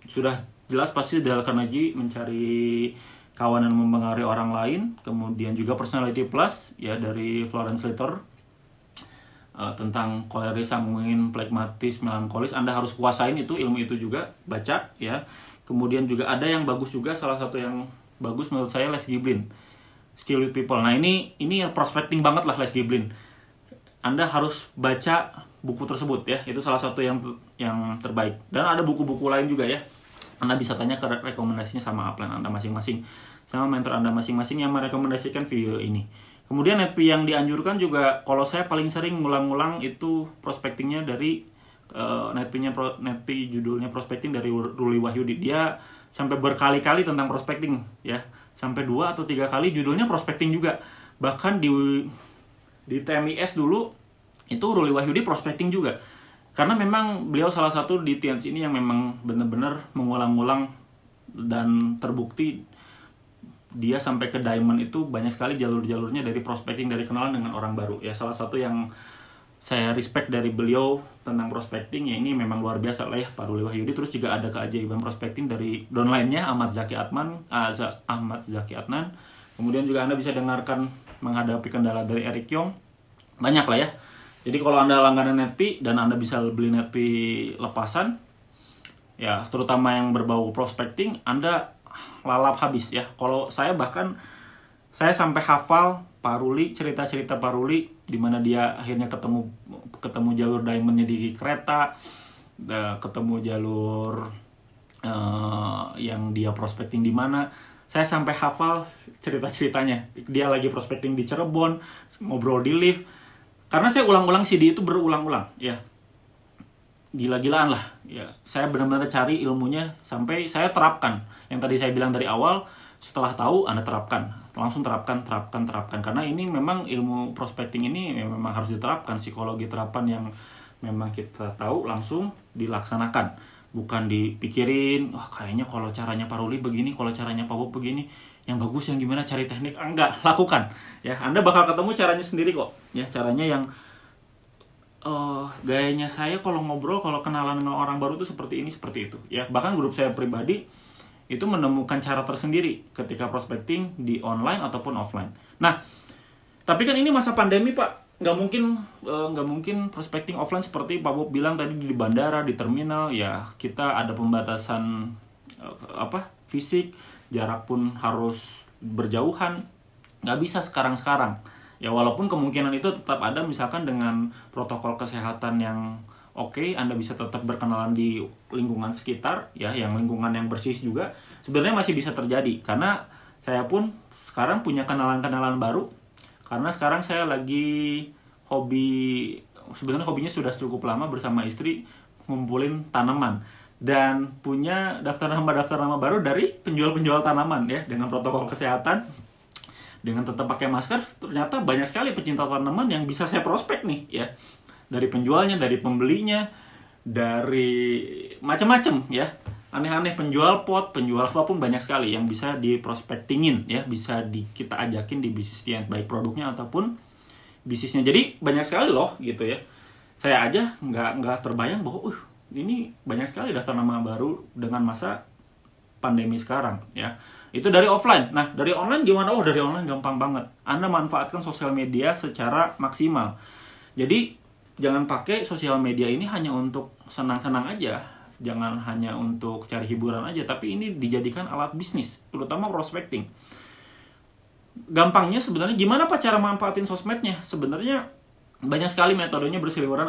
sudah jelas pasti Dale Carnegie, Mencari Kawan dan Mempengaruhi Orang Lain. Kemudian juga Personality Plus ya dari Florence Litter, tentang koleris, sanguin, plekmatis, melankolis. Anda harus kuasain ilmu itu juga, baca ya. Kemudian juga ada yang bagus juga, salah satu yang bagus menurut saya Les Giblin, Skill with People. Nah, ini prospecting banget lah Les Giblin. Anda harus baca buku tersebut ya. Itu salah satu yang terbaik. Dan ada buku-buku lain juga ya. Anda bisa tanya ke rekomendasinya sama upline Anda masing-masing, sama mentor Anda masing-masing yang merekomendasikan video ini. Kemudian netp yang dianjurkan juga, kalau saya paling sering ngulang-ngulang itu prospectingnya dari netp judulnya prospecting dari Ruli Wahyudi. Dia sampai berkali-kali tentang prospecting ya, sampai 2 atau 3 kali judulnya prospecting juga. Bahkan di TMIS dulu itu Ruli Wahyudi prospecting juga. Karena memang beliau salah satu di TNC ini yang memang benar-benar mengulang-ulang dan terbukti dia sampai ke diamond itu banyak sekali jalur-jalurnya dari prospecting, dari kenalan dengan orang baru. Ya salah satu yang saya respect dari beliau tentang prospecting ya ini memang luar biasa lah ya Pak Ruli Wahyudi. Terus juga ada keajaiban prospecting dari downline-nya Ahmad Zaki Adnan. Kemudian juga Anda bisa dengarkan menghadapi kendala dari Eric Yong. Banyak lah ya. Jadi kalau Anda langganan netp dan Anda bisa beli netp lepasan, ya terutama yang berbau prospecting, Anda lalap habis ya. Kalau saya bahkan saya sampai hafal Pak Ruli, cerita-cerita Pak Ruli di mana dia akhirnya ketemu jalur diamondnya di kereta, ketemu jalur yang dia prospecting di mana. Saya sampai hafal cerita-ceritanya. Dia lagi prospecting di Cirebon, ngobrol di lift. Karena saya ulang-ulang CD itu berulang-ulang, ya. Gila-gilaan lah, ya. Saya benar-benar cari ilmunya sampai saya terapkan. Yang tadi saya bilang dari awal, setelah tahu Anda terapkan. Langsung terapkan. Karena ini memang ilmu prospecting ini memang harus diterapkan. Psikologi terapan yang memang kita tahu langsung dilaksanakan. Bukan dipikirin, kayaknya kalau caranya Pak Ruli begini, kalau caranya Pak Bob begini. Yang bagus yang gimana, cari teknik. Enggak, lakukan ya. Anda bakal ketemu caranya sendiri kok ya, caranya yang gayanya saya kalau ngobrol, kalau kenalan dengan orang baru itu seperti ini, seperti itu ya. Bahkan grup saya pribadi itu menemukan cara tersendiri ketika prospecting di online ataupun offline. Nah, tapi kan ini masa pandemi Pak, nggak mungkin prospecting offline seperti Pak Bob bilang tadi di bandara, di terminal ya. Kita ada pembatasan fisik, jarak pun harus berjauhan, nggak bisa sekarang ya. Walaupun kemungkinan itu tetap ada, misalkan dengan protokol kesehatan yang oke, Anda bisa tetap berkenalan di lingkungan sekitar ya, yang lingkungan yang bersih juga sebenarnya masih bisa terjadi. Karena saya pun sekarang punya kenalan-kenalan baru, karena sekarang saya lagi sebenarnya hobinya sudah cukup lama bersama istri ngumpulin tanaman. Dan punya daftar nama baru dari penjual-penjual tanaman ya, dengan protokol kesehatan, dengan tetap pakai masker. Ternyata banyak sekali pecinta tanaman yang bisa saya prospek nih ya, dari penjualnya, dari pembelinya, dari macam-macam ya, aneh-aneh, penjual pot, penjual apapun, banyak sekali yang bisa diprospektingin ya, bisa kita ajakin di bisnisnya, baik produknya ataupun bisnisnya. Jadi banyak sekali loh gitu ya. Saya aja nggak terbayang bahwa ini banyak sekali daftar nama baru dengan masa pandemi sekarang ya. Itu dari offline. Nah, dari online gimana? Dari online gampang banget. Anda manfaatkan sosial media secara maksimal. Jadi jangan pakai sosial media ini hanya untuk senang-senang aja. Jangan hanya untuk cari hiburan aja, tapi ini dijadikan alat bisnis, terutama prospecting. Gampangnya sebenarnya gimana Pak cara manfaatin sosmednya? Sebenarnya banyak sekali metodenya berseliweran.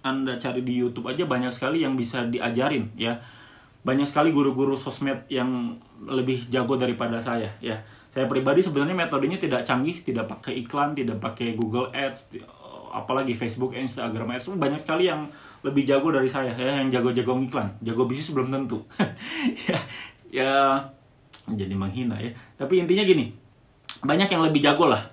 Anda cari di YouTube aja banyak sekali yang bisa diajarin ya. Banyak sekali guru-guru sosmed yang lebih jago daripada saya ya. Saya pribadi sebenarnya metodenya tidak canggih, tidak pakai iklan, tidak pakai Google Ads, apalagi Facebook, Instagram Ads. Banyak sekali yang lebih jago dari saya ya, yang jago-jago ngiklan. Jago bisnis belum tentu. ya jadi menghina ya. Tapi intinya gini, banyak yang lebih jago lah.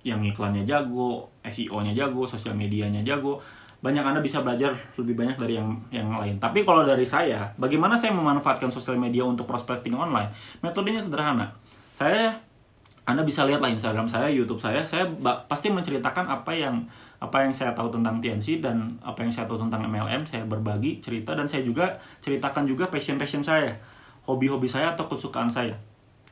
Yang iklannya jago, SEO-nya jago, sosial medianya jago. Banyak Anda bisa belajar lebih banyak dari yang lain. Tapi kalau dari saya, bagaimana saya memanfaatkan sosial media untuk prospecting online? Metodenya sederhana. Anda bisa lihatlah Instagram saya, YouTube saya pasti menceritakan apa yang saya tahu tentang TNC dan apa yang saya tahu tentang MLM. Saya berbagi cerita, dan saya juga ceritakan juga passion saya, hobi-hobi saya atau kesukaan saya.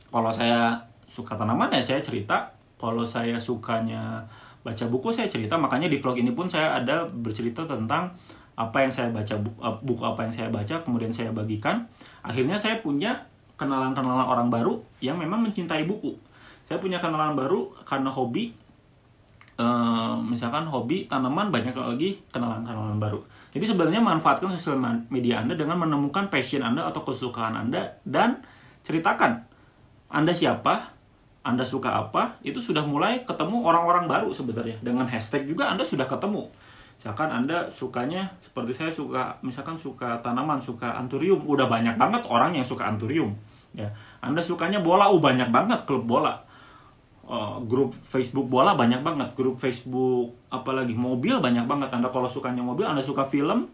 Kalau saya suka tanaman ya saya cerita. Kalau saya sukanya baca buku, saya cerita. Makanya di vlog ini pun saya ada bercerita tentang apa yang saya baca, buku apa yang saya baca, kemudian saya bagikan. Akhirnya saya punya kenalan-kenalan orang baru yang memang mencintai buku. Saya punya kenalan baru karena hobi, misalkan hobi tanaman, banyak lagi kenalan-kenalan baru. Jadi sebenarnya manfaatkan sosial media Anda dengan menemukan passion Anda atau kesukaan Anda dan ceritakan Anda siapa, Anda suka apa, itu sudah mulai ketemu orang-orang baru sebenarnya. Dengan hashtag juga Anda sudah ketemu. Misalkan Anda sukanya, seperti saya suka, misalkan suka tanaman, suka anthurium, udah banyak banget orang yang suka anthurium. Ya. Anda sukanya bola, banyak banget klub bola. Grup Facebook bola banyak banget, grup Facebook apalagi mobil banyak banget. Anda kalau sukanya mobil, Anda suka film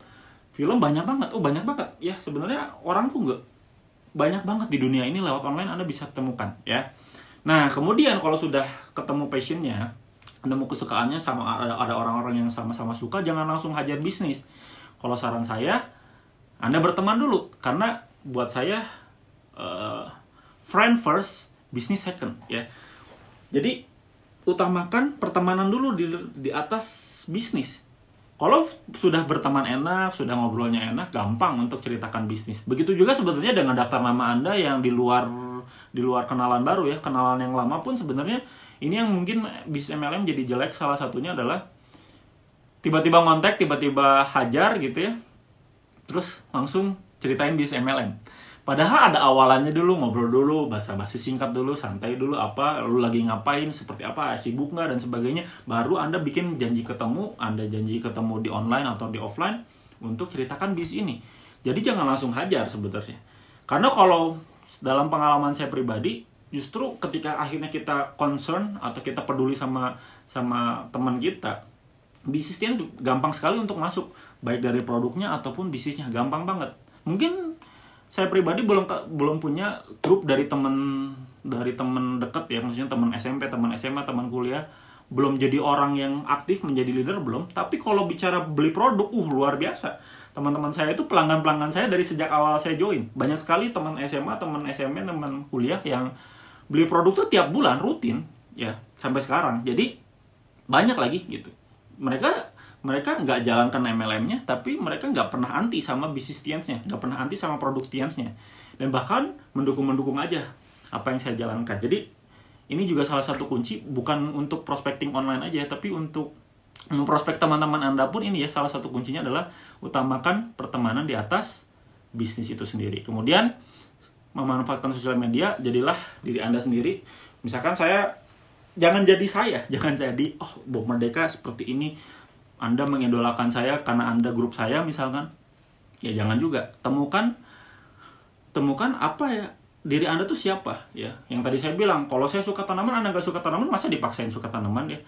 banyak banget, banyak banget ya. Sebenarnya orang tuh nggak banyak banget di dunia ini, lewat online Anda bisa temukan ya. Nah kemudian kalau sudah ketemu passionnya, Anda mau kesukaannya, sama ada orang-orang yang sama-sama suka, jangan langsung hajar bisnis. Kalau saran saya, Anda berteman dulu, karena buat saya friend first, business second ya. Jadi utamakan pertemanan dulu di atas bisnis. Kalau sudah berteman enak, sudah ngobrolnya enak, gampang untuk ceritakan bisnis. Begitu juga sebetulnya dengan daftar nama Anda yang di luar kenalan baru ya, kenalan yang lama pun sebenarnya ini yang mungkin bisnis MLM jadi jelek. Salah satunya adalah tiba-tiba ngontek, tiba-tiba hajar gitu ya, terus langsung ceritain bisnis MLM. Padahal ada awalannya dulu, ngobrol dulu, basa-basi singkat dulu, santai dulu, apa, lu lagi ngapain, seperti apa, sibuk nggak, dan sebagainya. Baru Anda bikin janji ketemu, Anda janji ketemu di online atau di offline untuk ceritakan bisnis ini. Jadi jangan langsung hajar sebenarnya. Karena kalau dalam pengalaman saya pribadi, justru ketika akhirnya kita concern atau kita peduli sama teman kita, bisnisnya gampang sekali untuk masuk, baik dari produknya ataupun bisnisnya, gampang banget. Mungkin saya pribadi belum punya grup dari teman dekat ya, maksudnya teman SMP, teman SMA, teman kuliah, belum jadi orang yang aktif menjadi leader, belum. Tapi kalau bicara beli produk, luar biasa. Teman-teman saya itu pelanggan saya dari sejak awal saya join. Banyak sekali teman SMA, teman SMP, teman kuliah yang beli produk tuh tiap bulan rutin ya sampai sekarang. Jadi banyak lagi gitu. Mereka nggak jalankan MLM-nya, tapi mereka nggak pernah anti sama bisnis tiansnya, nggak pernah anti sama produk tiansnya, dan bahkan mendukung aja apa yang saya jalankan. Jadi ini juga salah satu kunci, bukan untuk prospecting online aja, tapi untuk memprospek teman-teman Anda pun ini ya, salah satu kuncinya adalah utamakan pertemanan di atas bisnis itu sendiri. Kemudian memanfaatkan sosial media, jadilah diri Anda sendiri. Misalkan jangan jadi Bob Merdeka seperti ini, Anda mengidolakan saya karena Anda grup saya misalkan. Ya jangan juga. Temukan apa ya, diri Anda tuh siapa ya. Yang tadi saya bilang, kalau saya suka tanaman, Anda nggak suka tanaman, masa dipaksain suka tanaman ya.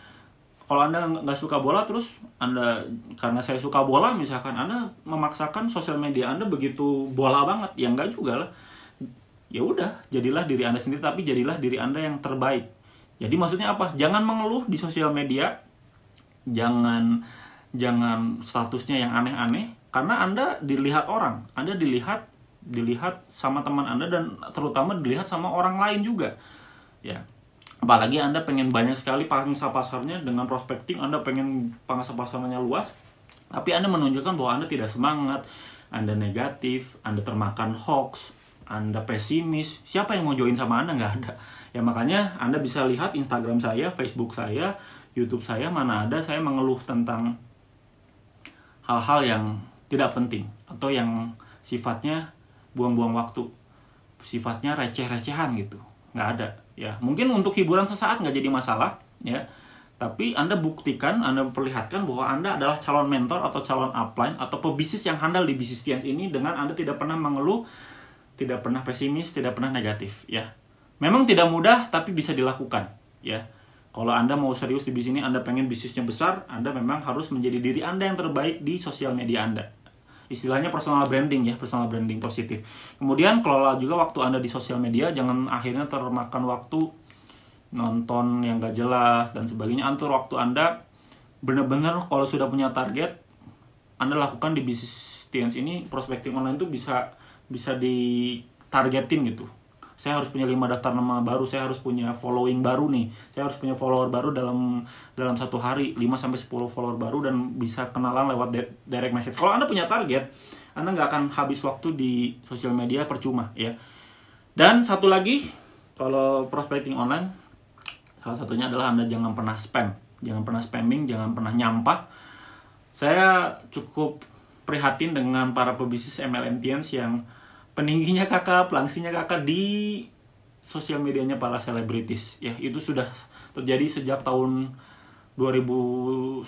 Kalau Anda nggak suka bola, terus karena saya suka bola misalkan, Anda memaksakan sosial media Anda begitu bola banget, ya nggak juga lah. Ya udah, jadilah diri Anda sendiri, tapi jadilah diri Anda yang terbaik. Jadi maksudnya apa? Jangan mengeluh di sosial media, jangan statusnya yang aneh-aneh, karena Anda dilihat orang, Anda dilihat sama teman Anda, dan terutama dilihat sama orang lain juga ya. Apalagi Anda pengen banyak sekali pangsa pasarnya dengan prospecting, Anda pengen pangsa pasarnya luas, tapi Anda menunjukkan bahwa Anda tidak semangat, Anda negatif, Anda termakan hoax, Anda pesimis. Siapa yang mau join sama Anda? Nggak ada ya. Makanya Anda bisa lihat Instagram saya, Facebook saya, YouTube saya, mana ada saya mengeluh tentang hal-hal yang tidak penting atau yang sifatnya buang-buang waktu, sifatnya receh-recehan gitu. Nggak ada ya. Mungkin untuk hiburan sesaat nggak jadi masalah ya, tapi Anda buktikan, Anda perlihatkan bahwa Anda adalah calon mentor atau calon upline atau pebisnis yang handal di bisnis tians ini, dengan Anda tidak pernah mengeluh, tidak pernah pesimis, tidak pernah negatif ya. Memang tidak mudah, tapi bisa dilakukan ya. Kalau Anda mau serius di bisnis ini, Anda pengen bisnisnya besar, Anda memang harus menjadi diri Anda yang terbaik di sosial media Anda. Istilahnya personal branding ya, personal branding positif. Kemudian kelola juga waktu Anda di sosial media, jangan akhirnya termakan waktu nonton yang gak jelas dan sebagainya. Atur waktu Anda, benar-benar kalau sudah punya target, Anda lakukan di bisnis tians ini. Prospecting online itu bisa ditargetin gitu. Saya harus punya 5 daftar nama baru, saya harus punya following baru nih, saya harus punya follower baru dalam satu hari, 5-10 follower baru, dan bisa kenalan lewat direct message. Kalau Anda punya target, Anda nggak akan habis waktu di sosial media percuma ya. Dan satu lagi, kalau prospecting online, salah satunya adalah Anda jangan pernah spam, jangan pernah spamming, jangan pernah nyampah. Saya cukup prihatin dengan para pebisnis MLM Tiens yang peningginya kakak, pelangsinya kakak di sosial medianya para selebritis. Ya, itu sudah terjadi sejak tahun 2011-2012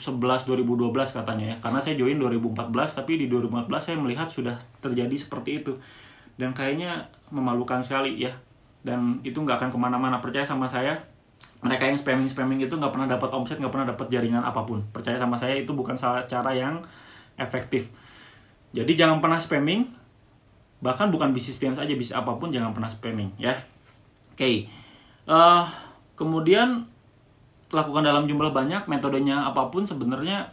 katanya ya. Karena saya join 2014, tapi di 2014 saya melihat sudah terjadi seperti itu. Dan kayaknya memalukan sekali ya. Dan itu nggak akan kemana-mana, percaya sama saya. Mereka yang spamming itu nggak pernah dapat omset, nggak pernah dapat jaringan apapun. Percaya sama saya, itu bukan cara yang efektif. Jadi jangan pernah spamming. Bahkan bukan bisnis Tiens aja, bisnis apapun jangan pernah spamming ya. Oke. Kemudian lakukan dalam jumlah banyak, metodenya apapun sebenarnya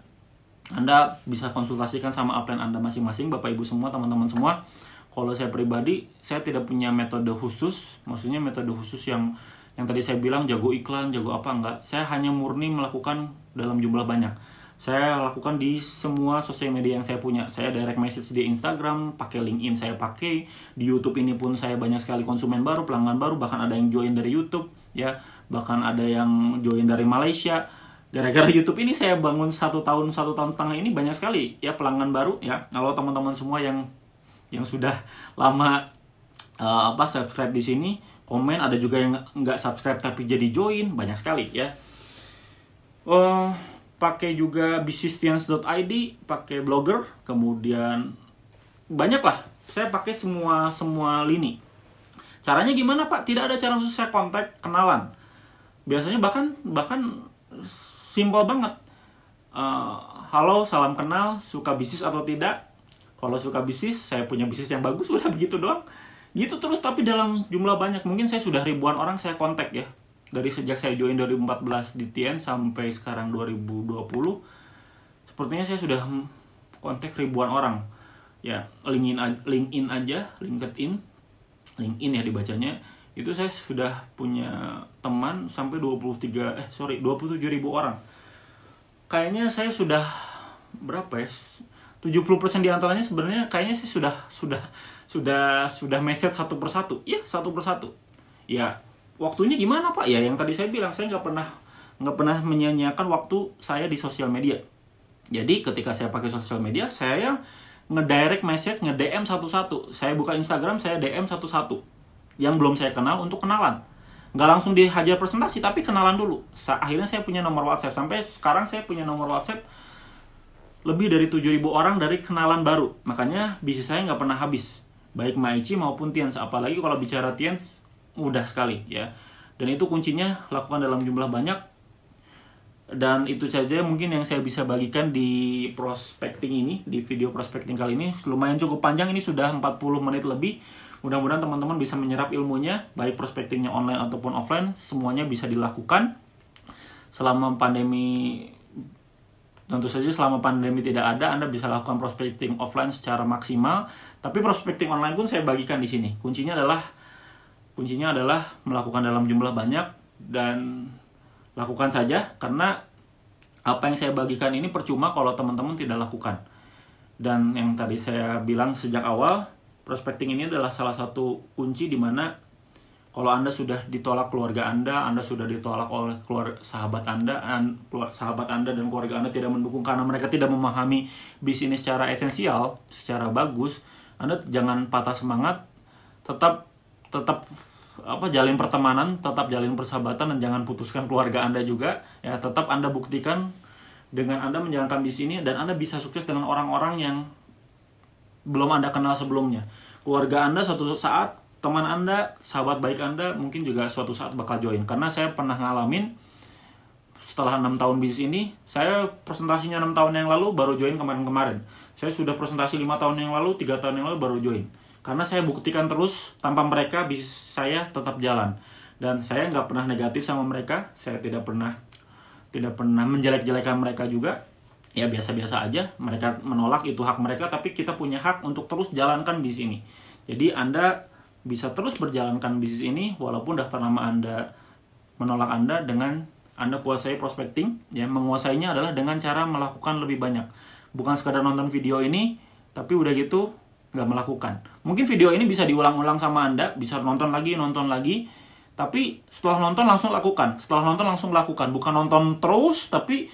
Anda bisa konsultasikan sama upline Anda masing-masing, Bapak Ibu semua, teman-teman semua. Kalau saya pribadi, saya tidak punya metode khusus, maksudnya metode khusus yang tadi saya bilang jago iklan, jago apa, enggak. Saya hanya murni melakukan dalam jumlah banyak. Saya lakukan di semua sosial media yang saya punya. Saya direct message di Instagram, pakai LinkedIn saya pakai, di YouTube ini pun saya banyak sekali konsumen baru, pelanggan baru, bahkan ada yang join dari YouTube, ya, bahkan ada yang join dari Malaysia. Gara-gara YouTube ini saya bangun 1 tahun setengah ini banyak sekali ya pelanggan baru ya. Kalau teman-teman semua yang sudah lama subscribe di sini, komen, ada juga yang nggak subscribe tapi jadi join, banyak sekali ya. Pakai juga bisnistiens.id, pakai Blogger, kemudian banyak lah. Saya pakai semua lini. Caranya gimana Pak? Tidak ada cara khusus, saya kontak, kenalan. Biasanya bahkan simpel banget. Halo, salam kenal, suka bisnis atau tidak? Kalau suka bisnis, saya punya bisnis yang bagus, udah begitu doang. Gitu terus, tapi dalam jumlah banyak. Mungkin saya sudah ribuan orang saya kontak ya. Dari sejak saya join 2014 di Tiens sampai sekarang 2020, sepertinya saya sudah kontak ribuan orang. Ya, LinkedIn ya dibacanya. Itu saya sudah punya teman sampai 27.000 orang. Kayaknya saya sudah berapa ya? 70% di antaranya sebenarnya kayaknya saya sudah message satu persatu. Iya, satu persatu. Ya, waktunya gimana Pak? Ya yang tadi saya bilang, saya nggak pernah menyia-nyiakan waktu saya di sosial media. Jadi ketika saya pakai sosial media, saya nge-direct message, nge-DM satu-satu. Saya buka Instagram, saya DM satu-satu. Yang belum saya kenal untuk kenalan. Nggak langsung dihajar presentasi, tapi kenalan dulu. Akhirnya saya punya nomor WhatsApp. Sampai sekarang saya punya nomor WhatsApp lebih dari 7.000 orang dari kenalan baru. Makanya bisnis saya nggak pernah habis. Baik Maichi maupun Tiens. Apalagi kalau bicara Tiens, mudah sekali ya. Dan itu kuncinya lakukan dalam jumlah banyak. Dan itu saja mungkin yang saya bisa bagikan di prospecting ini, di video prospecting kali ini. Lumayan cukup panjang, ini sudah 40 menit lebih. Mudah-mudahan teman-teman bisa menyerap ilmunya, baik prospectingnya online ataupun offline, semuanya bisa dilakukan. Selama pandemi, tentu saja selama pandemi tidak ada, Anda bisa lakukan prospecting offline secara maksimal. Tapi prospecting online pun saya bagikan di sini. Kuncinya adalah melakukan dalam jumlah banyak dan lakukan saja, karena apa yang saya bagikan ini percuma kalau teman-teman tidak lakukan. Dan yang tadi saya bilang sejak awal, prospecting ini adalah salah satu kunci di mana kalau Anda sudah ditolak keluarga Anda sudah ditolak oleh sahabat Anda dan keluarga Anda tidak mendukung karena mereka tidak memahami bisnis secara esensial, secara bagus, Anda jangan patah semangat, tetap jalin pertemanan, tetap jalin persahabatan, dan jangan putuskan keluarga Anda juga. Ya, tetap Anda buktikan dengan Anda menjalankan bisnis ini dan Anda bisa sukses dengan orang-orang yang belum Anda kenal sebelumnya. Keluarga Anda suatu saat, teman Anda, sahabat baik Anda mungkin juga suatu saat bakal join. Karena saya pernah ngalamin setelah 6 tahun bisnis ini, saya presentasinya 6 tahun yang lalu baru join kemarin-kemarin. Saya sudah presentasi 5 tahun yang lalu, 3 tahun yang lalu baru join. Karena saya buktikan terus, tanpa mereka bisnis saya tetap jalan. Dan saya nggak pernah negatif sama mereka, saya tidak pernah menjelek-jelekan mereka juga. Ya biasa-biasa aja, mereka menolak, itu hak mereka, tapi kita punya hak untuk terus jalankan bisnis ini. Jadi Anda bisa terus berjalankan bisnis ini walaupun daftar nama Anda menolak Anda, dengan Anda kuasai prospecting. Ya, menguasainya adalah dengan cara melakukan lebih banyak. Bukan sekadar nonton video ini, tapi udah gitu nggak melakukan. Mungkin video ini bisa diulang-ulang sama Anda, bisa nonton lagi, tapi setelah nonton langsung lakukan. Bukan nonton terus, tapi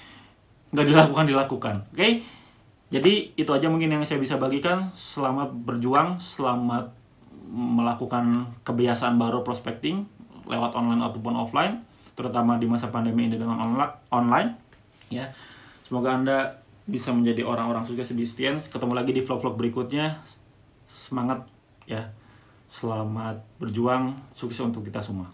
nggak dilakukan. Oke? Jadi itu aja mungkin yang saya bisa bagikan. Selamat berjuang, selamat melakukan kebiasaan baru prospecting lewat online ataupun offline, terutama di masa pandemi ini dengan online ya. Semoga Anda bisa menjadi orang-orang sukses di Stiens. Ketemu lagi di vlog-vlog berikutnya. Semangat ya. Selamat berjuang, sukses untuk kita semua.